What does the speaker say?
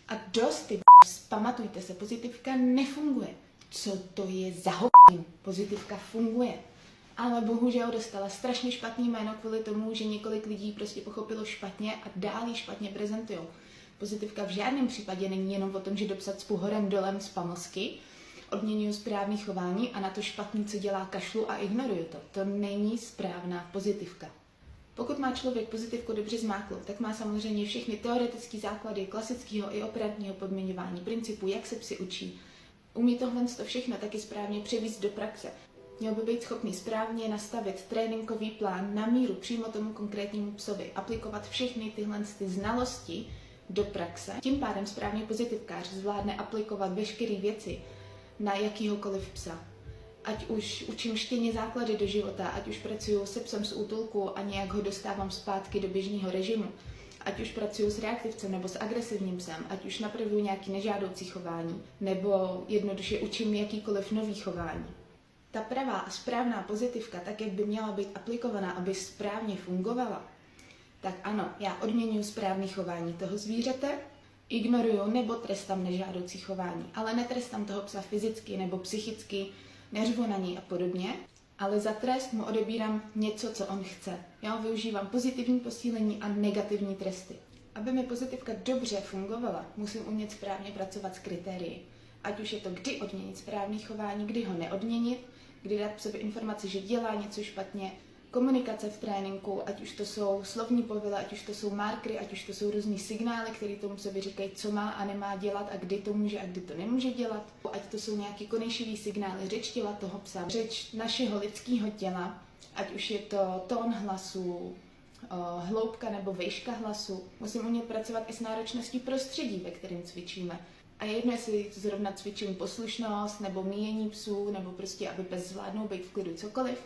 A dost, pamatujte se, pozitivka nefunguje. Co to je za Pozitivka funguje. Ale bohužel dostala strašně špatný jméno kvůli tomu, že několik lidí prostě pochopilo špatně a dál ji špatně prezentujou. Pozitivka v žádném případě není jenom o tom, že dopsat spolu horem dolem z pamlsky, odměňuju správný chování a na to špatný, co dělá, kašlu a ignoruju to. To není správná pozitivka. Pokud má člověk pozitivku dobře zmáklou, tak má samozřejmě všechny teoretické základy klasického i operantního podměňování, principů, jak se psi učí. Umí tohle všechno taky správně převést do praxe. Měl by být schopný správně nastavit tréninkový plán na míru přímo tomu konkrétnímu psovi, aplikovat všechny tyhle znalosti do praxe. Tím pádem správně pozitivkář zvládne aplikovat veškeré věci na jakýhokoliv psa. Ať už učím štěně základy do života, ať už pracuju se psem z útulku a nějak ho dostávám zpátky do běžného režimu, ať už pracuju s reaktivcem nebo s agresivním psem, ať už napravuju nějaké nežádoucí chování, nebo jednoduše učím jakýkoliv nový chování. Ta pravá a správná pozitivka, tak jak by měla být aplikovaná, aby správně fungovala, tak ano, já odměňuji správné chování toho zvířete, ignoruju nebo trestám nežádoucí chování, ale netrestám toho psa fyzicky nebo psychicky, neřvu na něj a podobně, ale za trest mu odebírám něco, co on chce. Já využívám pozitivní posílení a negativní tresty. Aby mi pozitivka dobře fungovala, musím umět správně pracovat s kritérii. Ať už je to kdy odměnit správné chování, kdy ho neodměnit, kdy dát psovi informaci, že dělá něco špatně, komunikace v tréninku, ať už to jsou slovní povely, ať už to jsou markery, ať už to jsou různý signály, které tomu psovi říkají, co má a nemá dělat a kdy to může a kdy to nemůže dělat. Ať to jsou nějaký konejšivý signály, řeč těla toho psa, řeč našeho lidského těla, ať už je to tón hlasu, hloubka nebo výška hlasu. Musím umět pracovat i s náročností prostředí, ve kterém cvičíme. A je jedno, jestli zrovna cvičím poslušnost, nebo míjení psů, nebo prostě, aby pes zvládnul být v klidu cokoliv.